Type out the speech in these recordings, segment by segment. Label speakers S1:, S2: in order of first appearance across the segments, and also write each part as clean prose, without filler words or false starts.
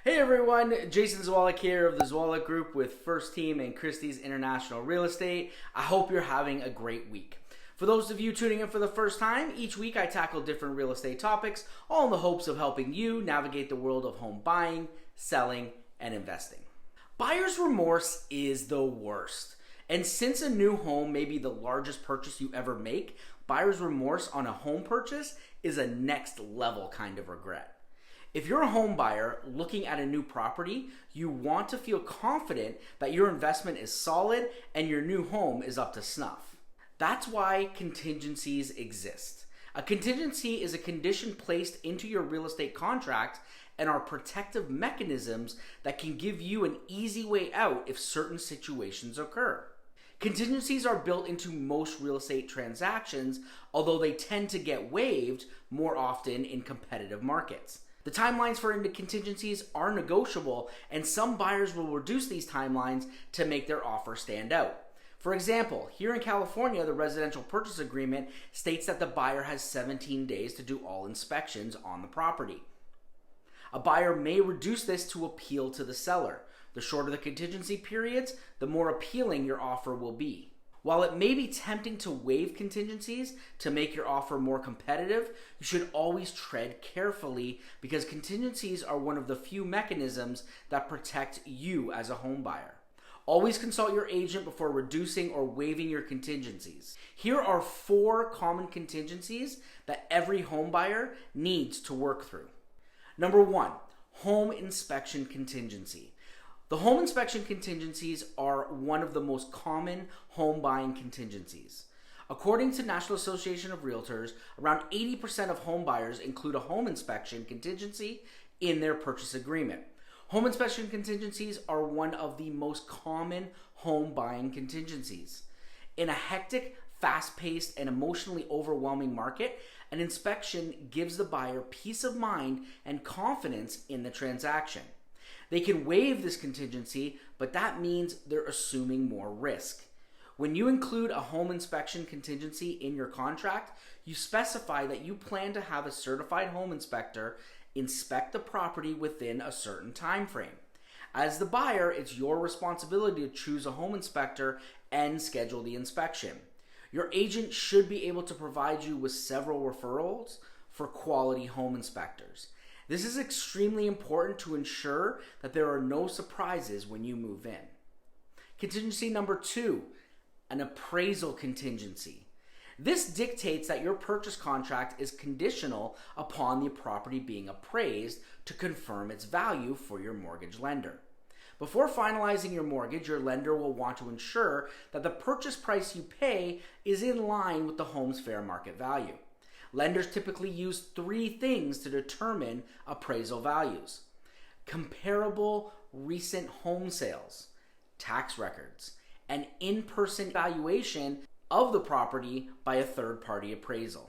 S1: Hey everyone, Jason Zwolak here of the Zwolak Group with First Team and Christie's International Real Estate. I hope you're having a great week. For those of you tuning in for the first time, each week I tackle different real estate topics, all in the hopes of helping you navigate the world of home buying, selling, and investing. Buyer's remorse is the worst. And since a new home may be the largest purchase you ever make, buyer's remorse on a home purchase is a next level kind of regret. If you're a home buyer looking at a new property, you want to feel confident that your investment is solid and your new home is up to snuff. That's why contingencies exist. A contingency is a condition placed into your real estate contract and are protective mechanisms that can give you an easy way out if certain situations occur. Contingencies are built into most real estate transactions, although they tend to get waived more often in competitive markets. The timelines for contingencies are negotiable, and some buyers will reduce these timelines to make their offer stand out. For example, here in California, the residential purchase agreement states that the buyer has 17 days to do all inspections on the property. A buyer may reduce this to appeal to the seller. The shorter the contingency periods, the more appealing your offer will be. While it may be tempting to waive contingencies to make your offer more competitive, you should always tread carefully because contingencies are one of the few mechanisms that protect you as a home buyer. Always consult your agent before reducing or waiving your contingencies. Here are 4 common contingencies that every home buyer needs to work through. Number 1, home inspection contingency. The home inspection contingencies are one of the most common home buying contingencies. According to National Association of Realtors, around 80% of home buyers include a home inspection contingency in their purchase agreement. Home inspection contingencies are one of the most common home buying contingencies. In a hectic, fast-paced, and emotionally overwhelming market, an inspection gives the buyer peace of mind and confidence in the transaction. They can waive this contingency, but that means they're assuming more risk. When you include a home inspection contingency in your contract, you specify that you plan to have a certified home inspector inspect the property within a certain time frame. As the buyer, it's your responsibility to choose a home inspector and schedule the inspection. Your agent should be able to provide you with several referrals for quality home inspectors. This is extremely important to ensure that there are no surprises when you move in. Contingency number 2, an appraisal contingency. This dictates that your purchase contract is conditional upon the property being appraised to confirm its value for your mortgage lender. Before finalizing your mortgage, your lender will want to ensure that the purchase price you pay is in line with the home's fair market value. Lenders typically use 3 things to determine appraisal values: comparable recent home sales, tax records, and in-person valuation of the property by a third-party appraisal.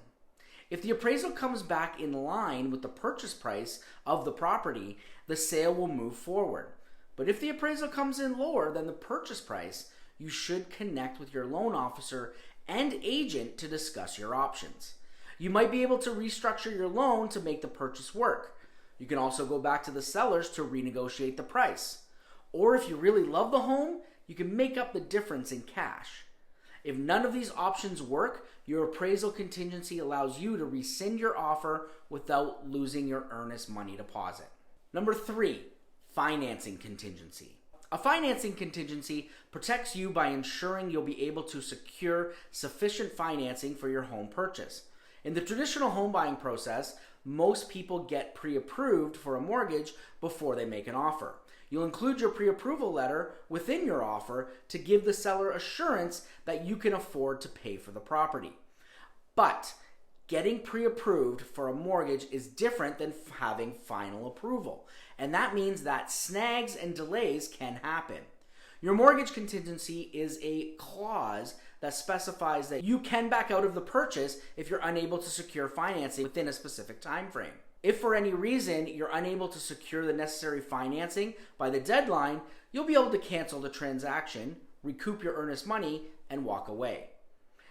S1: If the appraisal comes back in line with the purchase price of the property, the sale will move forward. But if the appraisal comes in lower than the purchase price, you should connect with your loan officer and agent to discuss your options. You might be able to restructure your loan to make the purchase work. You can also go back to the sellers to renegotiate the price. Or if you really love the home, you can make up the difference in cash. If none of these options work, your appraisal contingency allows you to rescind your offer without losing your earnest money deposit. Number 3, financing contingency. A financing contingency protects you by ensuring you'll be able to secure sufficient financing for your home purchase. In the traditional home buying process, most people get pre-approved for a mortgage before they make an offer. You'll include your pre-approval letter within your offer to give the seller assurance that you can afford to pay for the property. But getting pre-approved for a mortgage is different than having final approval, and that means that snags and delays can happen. Your mortgage contingency is a clause that specifies that you can back out of the purchase if you're unable to secure financing within a specific time frame. If for any reason you're unable to secure the necessary financing by the deadline, you'll be able to cancel the transaction, recoup your earnest money, and walk away.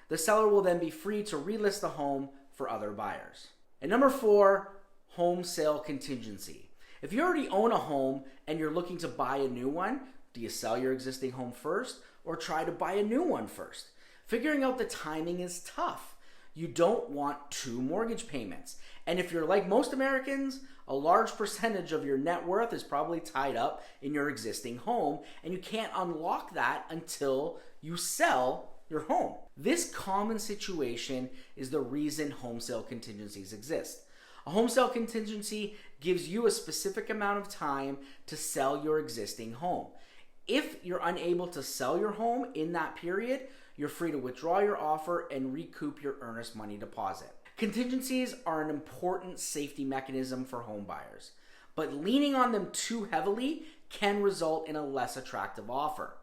S1: The seller will then be free to relist the home for other buyers. And number 4, home sale contingency. If you already own a home and you're looking to buy a new one, do you sell your existing home first or try to buy a new one first? Figuring out the timing is tough. You don't want 2 mortgage payments. And if you're like most Americans, a large percentage of your net worth is probably tied up in your existing home, and you can't unlock that until you sell your home. This common situation is the reason home sale contingencies exist. A home sale contingency gives you a specific amount of time to sell your existing home. If you're unable to sell your home in that period, you're free to withdraw your offer and recoup your earnest money deposit. Contingencies are an important safety mechanism for home buyers, but leaning on them too heavily can result in a less attractive offer.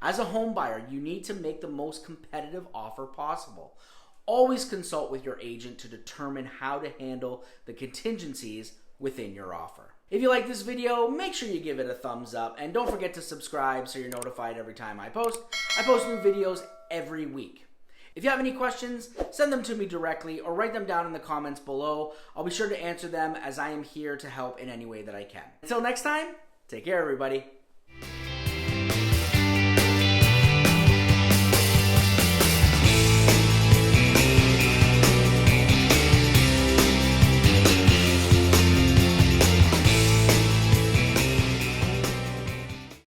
S1: As a home buyer, you need to make the most competitive offer possible. Always consult with your agent to determine how to handle the contingencies within your offer. If you like this video, make sure you give it a thumbs up, and don't forget to subscribe so you're notified every time I post. I post new videos every week. If you have any questions, send them to me directly or write them down in the comments below. I'll be sure to answer them, as I am here to help in any way that I can. Until next time, take care everybody.